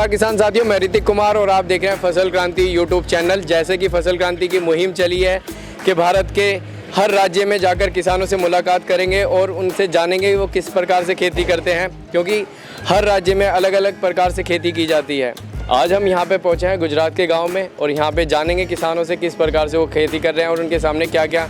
नमस्कार किसान साथियों, मैं ऋतिक कुमार और आप देख रहे हैं फसल क्रांति यूट्यूब चैनल। जैसे कि फसल क्रांति की मुहिम चली है कि भारत के हर राज्य में जाकर किसानों से मुलाकात करेंगे और उनसे जानेंगे वो किस प्रकार से खेती करते हैं, क्योंकि हर राज्य में अलग अलग प्रकार से खेती की जाती है। आज हम यहाँ पे पहुँचे हैं गुजरात के गाँव में और यहाँ पे जानेंगे किसानों से किस प्रकार से वो खेती कर रहे हैं और उनके सामने क्या क्या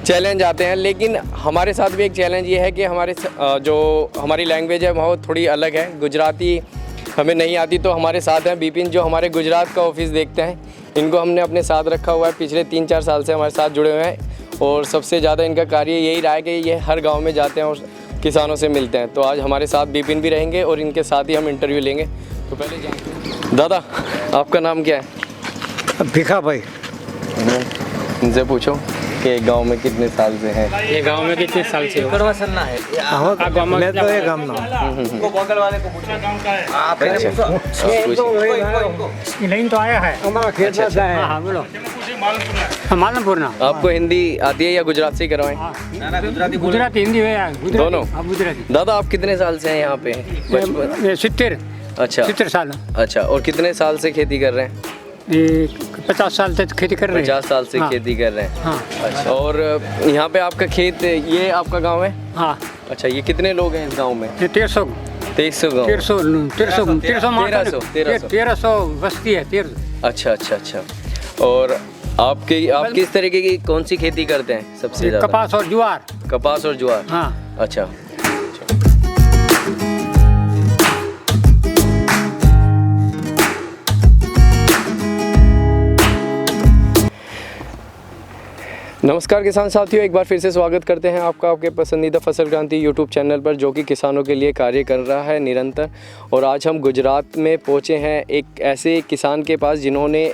चैलेंज आते हैं। लेकिन हमारे साथ भी एक चैलेंज ये है कि हमारी लैंग्वेज है वो थोड़ी अलग है, गुजराती हमें नहीं आती। तो हमारे साथ हैं बिपिन, जो हमारे गुजरात का ऑफिस देखते हैं। इनको हमने अपने साथ रखा हुआ है, पिछले 3-4 साल से हमारे साथ जुड़े हुए हैं और सबसे ज़्यादा इनका कार्य यही रहा है कि ये हर गांव में जाते हैं और किसानों से मिलते हैं। तो आज हमारे साथ बिपिन भी रहेंगे और इनके साथ ही हम इंटरव्यू लेंगे। तो पहले जानते हैं, दादा आपका नाम क्या है? भिखा भाई। इनसे पूछो कि गांव में कितने साल से हैं? ये गांव में कितने साल से हो? करवासन्ना है। मैं तो ये गांव ना। को बगल वाले को पूछो गांव का है। आप लाइन तो आया है हमारा खेत में है। हां बोलो। मालमपुर ना। आपको हिंदी आती है या गुजरात से ही करवाएं? ना गुजराती हिंदी है यार, दोनों? हां गुजराती। दादा आप कितने साल से हैं यहाँ पे? बचपन? 70 अच्छा 70 साल। अच्छा, और कितने साल से खेती कर रहे हैं? ये 50 साल से खेती कर रहे हैं। 50 साल से हाँ। खेती कर रहे हैं। हाँ अच्छा, और यहाँ पे आपका खेत, ये आपका गांव है? हाँ। अच्छा, ये कितने लोग हैं इस गांव में? ये 1300 गाँव। 1300 बस्ती है। 1300। अच्छा अच्छा अच्छा। और आप किस तरीके की कौन सी खेती करते हैं सबसे ज़्यादा? कपास और ज्वार। कपास और ज्वार। हाँ। अच्छा। नमस्कार किसान साथियों, एक बार फिर से स्वागत करते हैं आपका आपके पसंदीदा फसल क्रांति यूट्यूब चैनल पर, जो कि किसानों के लिए कार्य कर रहा है निरंतर। और आज हम गुजरात में पहुंचे हैं एक ऐसे किसान के पास जिन्होंने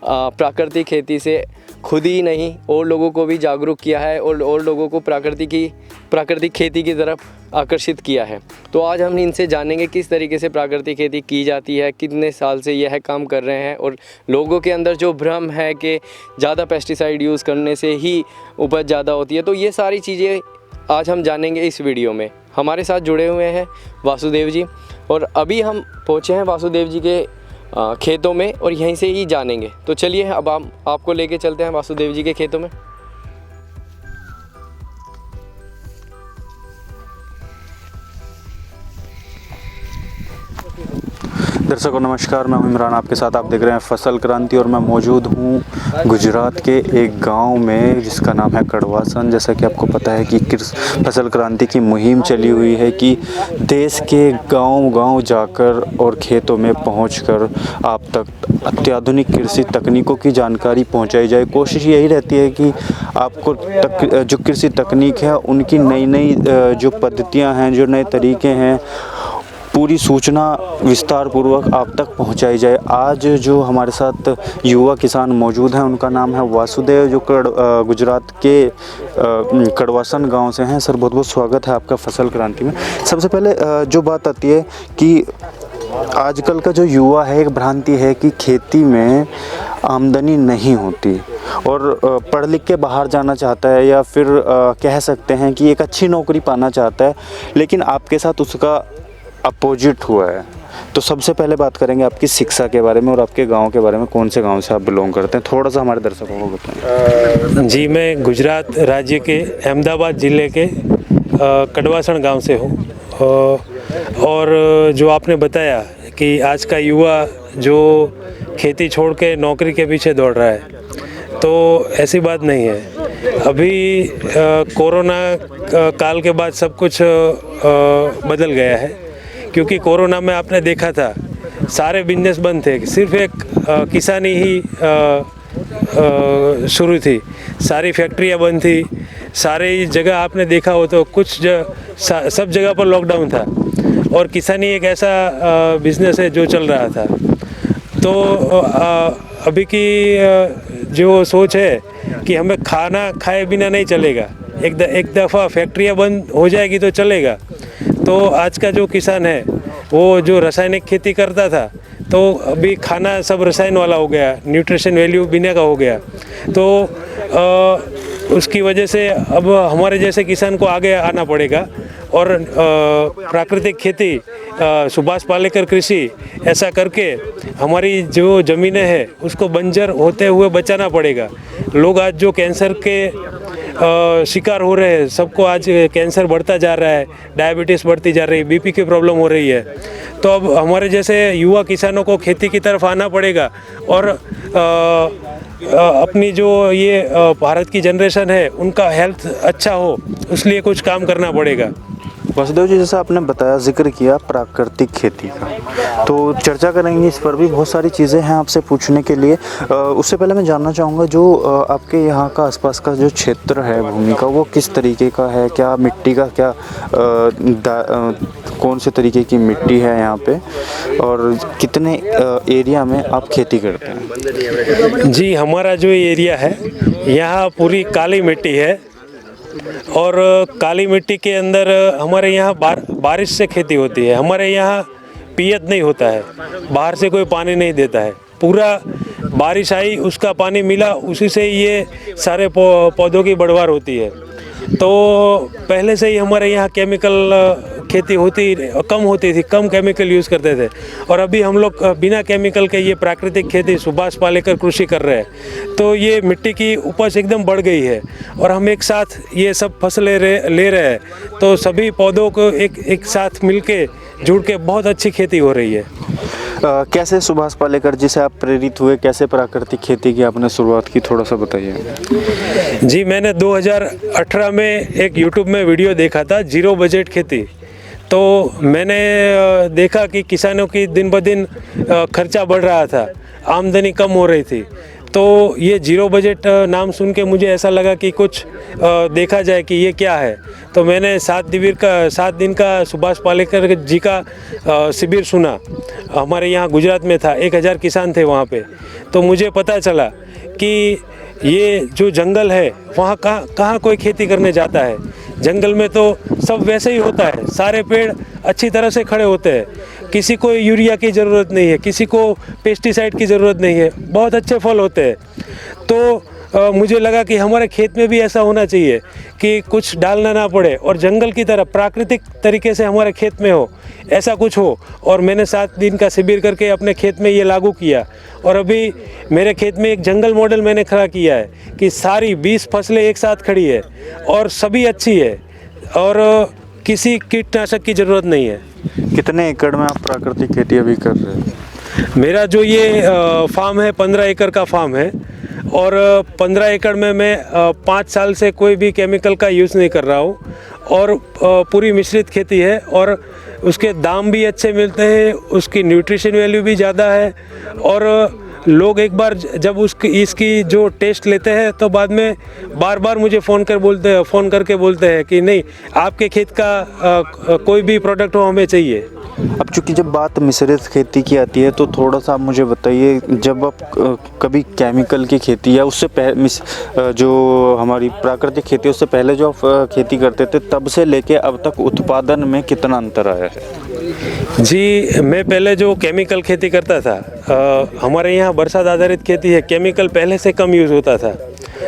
प्राकृतिक खेती से खुद ही नहीं और लोगों को भी जागरूक किया है और लोगों को प्राकृतिक खेती की तरफ आकर्षित किया है। तो आज हम इनसे जानेंगे किस तरीके से प्राकृतिक खेती की जाती है, कितने साल से यह काम कर रहे हैं और लोगों के अंदर जो भ्रम है कि ज़्यादा पेस्टिसाइड यूज़ करने से ही उपज ज़्यादा होती है। तो ये सारी चीज़ें आज हम जानेंगे इस वीडियो में। हमारे साथ जुड़े हुए हैं वासुदेव जी और अभी हम पहुँचे हैं वासुदेव जी के खेतों में और यहीं से ही जानेंगे। तो चलिए अब हम आपको लेके चलते हैं वासुदेव जी के खेतों में। दर्शकों नमस्कार, मैं हूं इमरान, आपके साथ आप देख रहे हैं फसल क्रांति और मैं मौजूद हूं गुजरात के एक गांव में जिसका नाम है कड़वासन। जैसा कि आपको पता है कि फसल क्रांति की मुहिम चली हुई है कि देश के गांव-गांव जाकर और खेतों में पहुंचकर आप तक अत्याधुनिक कृषि तकनीकों की जानकारी पहुंचाई जाए। कोशिश यही रहती है कि आपको जो कृषि तकनीक है उनकी नई जो पद्धतियाँ हैं, जो नए तरीके हैं, पूरी सूचना विस्तार पूर्वक आप तक पहुंचाई जाए। आज जो हमारे साथ युवा किसान मौजूद हैं उनका नाम है वासुदेव, जो गुजरात के कड़वासन गांव से हैं। सर बहुत बहुत स्वागत है आपका फसल क्रांति में। सबसे पहले जो बात आती है कि आजकल का जो युवा है, एक भ्रांति है कि खेती में आमदनी नहीं होती और पढ़ लिख के बाहर जाना चाहता है या फिर कह सकते हैं कि एक अच्छी नौकरी पाना चाहता है, लेकिन आपके साथ उसका अपोजिट हुआ है। तो सबसे पहले बात करेंगे आपकी शिक्षा के बारे में और आपके गांव के बारे में। कौन से गांव से आप बिलोंग करते हैं, थोड़ा सा हमारे दर्शकों को बताएं। जी, मैं गुजरात राज्य के अहमदाबाद ज़िले के कड़वासन गांव से हूं। और जो आपने बताया कि आज का युवा जो खेती छोड़ के नौकरी के पीछे दौड़ रहा है, तो ऐसी बात नहीं है। अभी कोरोना काल के बाद सब कुछ बदल गया है, क्योंकि कोरोना में आपने देखा था सारे बिजनेस बंद थे, सिर्फ एक किसानी ही शुरू थी। सारी फैक्ट्रियां बंद थी, सारी जगह आपने देखा हो तो सब जगह पर लॉकडाउन था और किसानी एक ऐसा बिजनेस है जो चल रहा था। तो अभी की जो सोच है कि हमें खाना खाए बिना नहीं चलेगा, एक दफ़ा फैक्ट्रियां बंद हो जाएगी तो चलेगा। तो आज का जो किसान है वो जो रासायनिक खेती करता था, तो अभी खाना सब रसायन वाला हो गया, न्यूट्रिशन वैल्यू बिना का हो गया। तो उसकी वजह से अब हमारे जैसे किसान को आगे आना पड़ेगा और प्राकृतिक खेती, सुभाष पालेकर कृषि ऐसा करके हमारी जो ज़मीनें हैं उसको बंजर होते हुए बचाना पड़ेगा। लोग आज जो कैंसर के शिकार हो रहे हैं, सबको आज कैंसर बढ़ता जा रहा है, डायबिटीज़ बढ़ती जा रही है, बीपी की प्रॉब्लम हो रही है। तो अब हमारे जैसे युवा किसानों को खेती की तरफ आना पड़ेगा और अपनी जो ये भारत की जनरेशन है उनका हेल्थ अच्छा हो, इसलिए कुछ काम करना पड़ेगा। वासुदेव जी, जैसा आपने बताया, जिक्र किया प्राकृतिक खेती का, तो चर्चा करेंगे इस पर भी। बहुत सारी चीज़ें हैं आपसे पूछने के लिए। उससे पहले मैं जानना चाहूँगा, जो आपके यहाँ का आसपास का जो क्षेत्र है भूमि का, वो किस तरीके का है? क्या मिट्टी का क्या कौन से तरीके की मिट्टी है यहाँ पे, और कितने एरिया में आप खेती करते हैं? जी, हमारा जो एरिया है यहाँ पूरी काली मिट्टी है और काली मिट्टी के अंदर हमारे यहाँ बारिश से खेती होती है। हमारे यहाँ पियत नहीं होता है, बाहर से कोई पानी नहीं देता है। पूरा बारिश आई, उसका पानी मिला, उसी से ये सारे पौधों की बढ़वार होती है। तो पहले से ही हमारे यहाँ केमिकल खेती कम होती थी, कम केमिकल यूज़ करते थे, और अभी हम लोग बिना केमिकल के ये प्राकृतिक खेती सुभाष पालेकर कृषि कर रहे हैं। तो ये मिट्टी की उपज एकदम बढ़ गई है और हम एक साथ ये सब फसलें ले रहे हैं, तो सभी पौधों को एक साथ मिलके जुड़ के बहुत अच्छी खेती हो रही है। कैसे सुभाष पालेकर जी से आप प्रेरित हुए, कैसे प्राकृतिक खेती की आपने शुरुआत की, थोड़ा सा बताइए। जी, मैंने 2018 में एक यूट्यूब में वीडियो देखा था, जीरो बजट खेती। तो मैंने देखा कि किसानों की दिन ब दिन खर्चा बढ़ रहा था, आमदनी कम हो रही थी। तो ये जीरो बजट नाम सुन के मुझे ऐसा लगा कि कुछ देखा जाए कि ये क्या है। तो मैंने 7 दिन का सुभाष पालेकर जी का शिविर सुना। हमारे यहाँ गुजरात में था, 1000 किसान थे वहाँ पे। तो मुझे पता चला कि ये जो जंगल है वहाँ कहाँ कोई खेती करने जाता है। जंगल में तो सब वैसे ही होता है, सारे पेड़ अच्छी तरह से खड़े होते हैं, किसी को यूरिया की ज़रूरत नहीं है, किसी को पेस्टिसाइड की ज़रूरत नहीं है, बहुत अच्छे फल होते हैं। तो मुझे लगा कि हमारे खेत में भी ऐसा होना चाहिए कि कुछ डालना ना पड़े और जंगल की तरह प्राकृतिक तरीके से हमारे खेत में हो, ऐसा कुछ हो। और मैंने 7 दिन का शिविर करके अपने खेत में ये लागू किया और अभी मेरे खेत में एक जंगल मॉडल मैंने खड़ा किया है कि सारी 20 फसलें एक साथ खड़ी है और सभी अच्छी है और किसी कीटनाशक की ज़रूरत नहीं है। कितने एकड़ में आप प्राकृतिक खेती अभी कर रहे हैं? मेरा जो ये फार्म है 15 एकड़ का फार्म है और 15 एकड़ में मैं 5 साल से कोई भी केमिकल का यूज़ नहीं कर रहा हूँ और पूरी मिश्रित खेती है और उसके दाम भी अच्छे मिलते हैं, उसकी न्यूट्रिशन वैल्यू भी ज़्यादा है और लोग एक बार जब इसकी जो टेस्ट लेते हैं तो बाद में बार मुझे फ़ोन करके बोलते हैं कि नहीं, आपके खेत का कोई भी प्रोडक्ट हो हमें चाहिए। अब चूँकि जब बात मिश्रित खेती की आती है तो थोड़ा सा आप मुझे बताइए, जब आप कभी केमिकल की खेती या उससे जो हमारी प्राकृतिक खेती उससे पहले जो आप खेती करते थे, तब से लेके अब तक उत्पादन में कितना अंतर आया है? जी, मैं पहले जो केमिकल खेती करता था, हमारे यहाँ बरसात आधारित खेती है, केमिकल पहले से कम यूज़ होता था,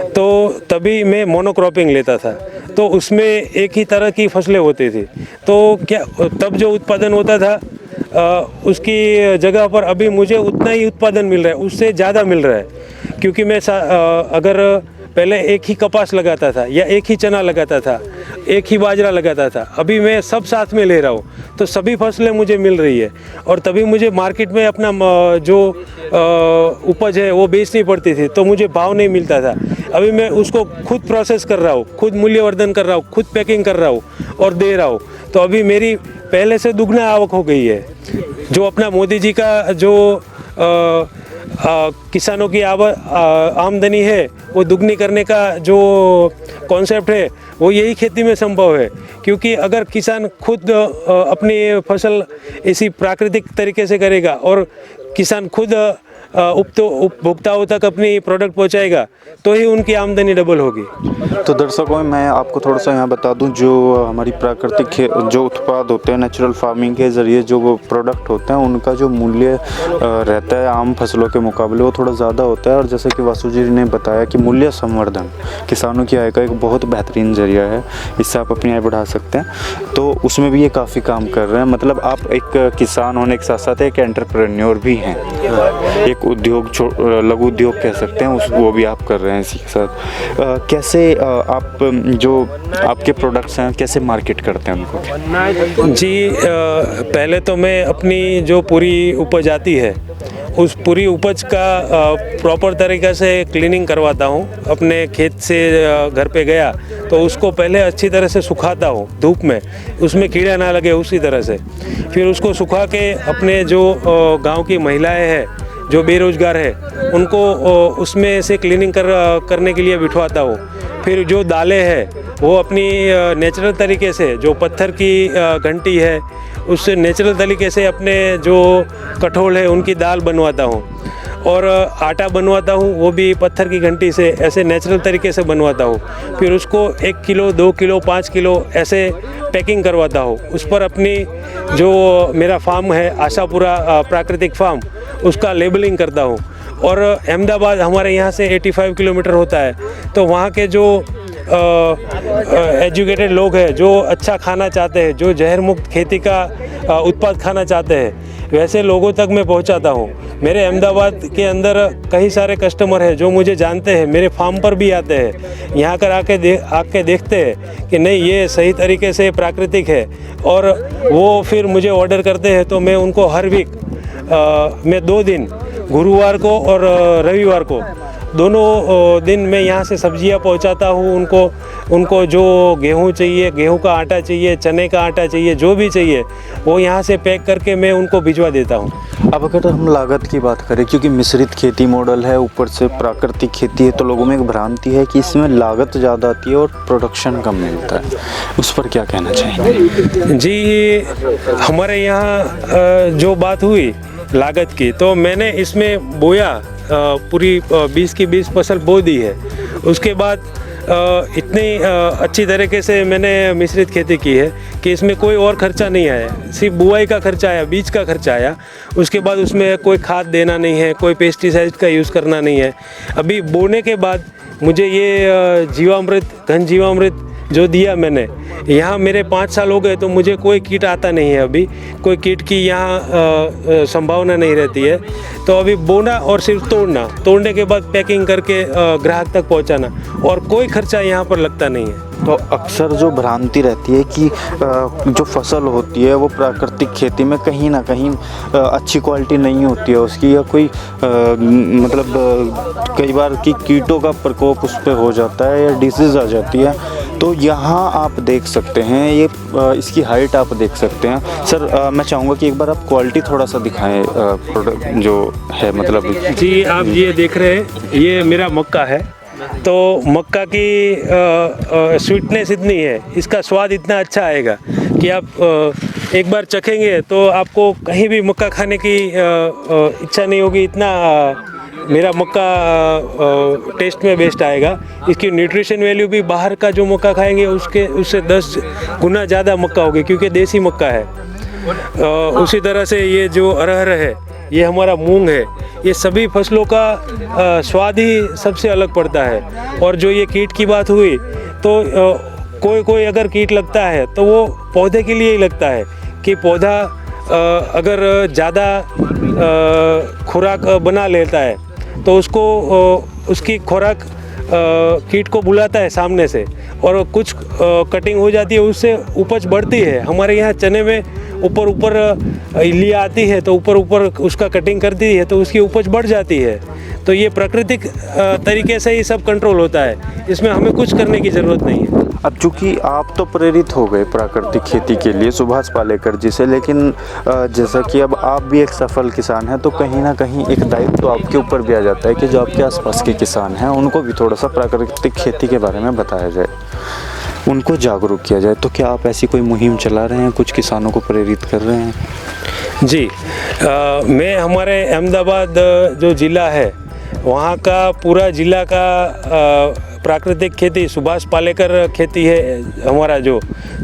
तो तभी मैं मोनोक्रॉपिंग लेता था, तो उसमें एक ही तरह की फसलें होती थी। तो क्या तब जो उत्पादन होता था उसकी जगह पर अभी मुझे उतना ही उत्पादन मिल रहा है, उससे ज़्यादा मिल रहा है, क्योंकि मैं अगर पहले एक ही कपास लगाता था या एक ही चना लगाता था, एक ही बाजरा लगाता था, अभी मैं सब साथ में ले रहा हूँ, तो सभी फसलें मुझे मिल रही है और तभी मुझे मार्केट में अपना जो उपज है वो बेचनी पड़ती थी, तो मुझे भाव नहीं मिलता था। अभी मैं उसको खुद प्रोसेस कर रहा हूँ, खुद मूल्यवर्धन कर रहा हूँ, खुद पैकिंग कर रहा हूँ और दे रहा हूँ, तो अभी मेरी पहले से दुगना आवक हो गई है। जो अपना मोदी जी का जो किसानों की आमदनी है वो दुगनी करने का जो कॉन्सेप्ट है वो यही खेती में संभव है, क्योंकि अगर किसान खुद अपनी फसल इसी प्राकृतिक तरीके से करेगा और किसान खुद उपभोक्ताओं तक अपनी प्रोडक्ट पहुंचाएगा तो ही उनकी आमदनी डबल होगी। तो दर्शकों मैं आपको थोड़ा सा यहाँ बता दूँ, जो हमारी प्राकृतिक जो उत्पाद होते हैं नेचुरल फार्मिंग के ज़रिए जो वो प्रोडक्ट होते हैं उनका जो मूल्य रहता है आम फसलों के मुकाबले वो थोड़ा ज़्यादा होता है। और जैसे कि वासु जी ने बताया कि मूल्य संवर्धन किसानों की आय का एक बहुत बेहतरीन जरिया है, इससे आप अपनी आय बढ़ा सकते हैं। तो उसमें भी ये काफ़ी काम कर रहे हैं। मतलब आप एक किसान होने के साथ साथ एक एंटरप्रेन्योर भी हैं, एक उद्योग लघु उद्योग कह सकते हैं वो भी आप कर रहे हैं इसी के साथ। कैसे आप जो आपके प्रोडक्ट्स हैं कैसे मार्केट करते हैं उनको? जी पहले तो मैं अपनी जो पूरी उपज आती है उस पूरी उपज का प्रॉपर तरीक़े से क्लीनिंग करवाता हूँ। अपने खेत से घर पे गया तो उसको पहले अच्छी तरह से सुखाता हूँ धूप में, उसमें कीड़ा ना लगे उसी तरह से। फिर उसको सुखा के अपने जो गांव की महिलाएं हैं जो बेरोज़गार है उनको उसमें से क्लीनिंग करने के लिए बिठवाता हूँ। फिर जो दालें हैं वो अपनी नेचुरल तरीके से जो पत्थर की घंटी है उससे नेचुरल तरीके से अपने जो कठोल है उनकी दाल बनवाता हूँ। और आटा बनवाता हूँ वो भी पत्थर की घंटी से ऐसे नेचुरल तरीके से बनवाता हूँ। फिर उसको 1 किलो 2 किलो 5 किलो ऐसे पैकिंग करवाता हूँ। उस पर अपनी जो मेरा फार्म है आशापुरा प्राकृतिक फार्म उसका लेबलिंग करता हूँ। और अहमदाबाद हमारे यहाँ से 85 किलोमीटर होता है, तो वहाँ के जो एजुकेटेड लोग हैं जो अच्छा खाना चाहते हैं, जो जहर मुक्त खेती का उत्पाद खाना चाहते हैं, वैसे लोगों तक मैं पहुंचाता हूं। मेरे अहमदाबाद के अंदर कई सारे कस्टमर हैं जो मुझे जानते हैं, मेरे फार्म पर भी आते हैं, यहाँ कर आके देखते हैं कि नहीं ये सही तरीके से प्राकृतिक है, और वो फिर मुझे ऑर्डर करते हैं। तो मैं उनको हर वीक मैं 2 दिन गुरुवार को और रविवार को दोनों दिन मैं यहाँ से सब्जियाँ पहुँचाता हूँ। उनको जो गेहूँ चाहिए, गेहूँ का आटा चाहिए, चने का आटा चाहिए, जो भी चाहिए वो यहाँ से पैक करके मैं उनको भिजवा देता हूँ। अब अगर हम लागत की बात करें, क्योंकि मिश्रित खेती मॉडल है, ऊपर से प्राकृतिक खेती है, तो लोगों में एक भ्रांति है कि इसमें लागत ज़्यादा आती है और प्रोडक्शन कम मिलता है, उस पर क्या कहना चाहेंगे? जी हमारे यहाँ जो बात हुई लागत की, तो मैंने इसमें बोया पूरी 20 की 20 फसल बो दी है। उसके बाद इतनी अच्छी तरीके से मैंने मिश्रित खेती की है कि इसमें कोई और खर्चा नहीं आया, सिर्फ बुआई का खर्चा आया, बीज का खर्चा आया। उसके बाद उसमें कोई खाद देना नहीं है, कोई पेस्टिसाइड का यूज़ करना नहीं है। अभी बोने के बाद मुझे ये जीवामृत, घन जीवामृत जो दिया मैंने, यहाँ मेरे 5 साल हो गए तो मुझे कोई कीट आता नहीं है, अभी कोई कीट की यहाँ संभावना नहीं रहती है। तो अभी बोना और सिर्फ तोड़ने के बाद पैकिंग करके ग्राहक तक पहुँचाना, और कोई खर्चा यहाँ पर लगता नहीं है। तो अक्सर जो भ्रांति रहती है कि जो फसल होती है वो प्राकृतिक खेती में कहीं ना कहीं अच्छी क्वालिटी नहीं होती है उसकी, या कोई मतलब कई बार कि कीटों का प्रकोप उस पर हो जाता है या डिसीज़ आ जाती है। तो यहाँ आप देख सकते हैं ये इसकी हाइट आप देख सकते हैं। सर मैं चाहूँगा कि एक बार आप क्वालिटी थोड़ा सा दिखाएं प्रोडक्ट जो है, मतलब जी आप ये देख रहे हैं ये मेरा मक्का है। तो मक्का की स्वीटनेस इतनी है, इसका स्वाद इतना अच्छा आएगा कि आप एक बार चखेंगे तो आपको कहीं भी मक्का खाने की इच्छा नहीं होगी। इतना मेरा मक्का टेस्ट में बेस्ट आएगा। इसकी न्यूट्रिशन वैल्यू भी बाहर का जो मक्का खाएंगे उससे 10 गुना ज़्यादा मक्का होगी, क्योंकि देसी मक्का है। उसी तरह से ये जो अरहर है, ये हमारा मूंग है, ये सभी फसलों का स्वाद ही सबसे अलग पड़ता है। और जो ये कीट की बात हुई, तो कोई अगर कीट लगता है तो वो पौधे के लिए ही लगता है कि पौधा अगर ज़्यादा खुराक बना लेता है तो उसको उसकी खुराक कीट को बुलाता है सामने से, और कुछ कटिंग हो जाती है, उससे उपज बढ़ती है। हमारे यहाँ चने में ऊपर इल्लियाँ आती है तो ऊपर उसका कटिंग करती है तो उसकी उपज बढ़ जाती है। तो ये प्राकृतिक तरीके से ही सब कंट्रोल होता है, इसमें हमें कुछ करने की ज़रूरत नहीं है। अब चूँकि आप तो प्रेरित हो गए प्राकृतिक खेती के लिए सुभाष पालेकर जी से, लेकिन जैसा कि अब आप भी एक सफल किसान हैं, तो कहीं ना कहीं एक दायित्व तो आपके ऊपर भी आ जाता है कि जो आपके आसपास के किसान हैं उनको भी थोड़ा सा प्राकृतिक खेती के बारे में बताया जाए, उनको जागरूक किया जाए। तो क्या आप ऐसी कोई मुहिम चला रहे हैं, कुछ किसानों को प्रेरित कर रहे हैं? जी मैं हमारे अहमदाबाद जो ज़िला है वहाँ का पूरा ज़िला का प्राकृतिक खेती सुभाष पालेकर खेती है हमारा, जो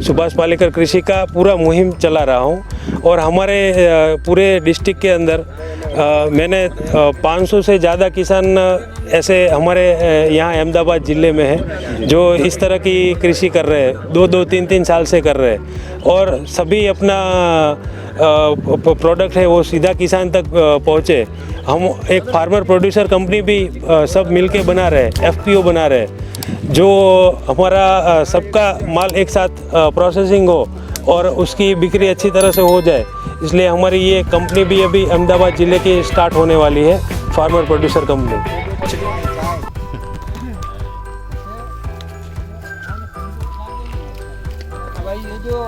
सुभाष पालेकर कृषि का पूरा मुहिम चला रहा हूँ। और हमारे पूरे डिस्ट्रिक्ट के अंदर मैंने 500 से ज़्यादा किसान ऐसे हमारे यहाँ अहमदाबाद ज़िले में हैं जो इस तरह की कृषि कर रहे हैं, 2-2, 3-3 साल से कर रहे हैं। और सभी अपना प्रोडक्ट है वो सीधा किसान तक पहुँचे। हम एक फार्मर प्रोड्यूसर कंपनी भी सब मिलके बना रहे हैं, एफपीओ बना रहे हैं, जो हमारा सबका माल एक साथ प्रोसेसिंग हो और उसकी बिक्री अच्छी तरह से हो जाए। इसलिए हमारी ये कंपनी भी अभी अहमदाबाद ज़िले की स्टार्ट होने वाली है, फार्मर प्रोड्यूसर कंपनी। भाई ये जो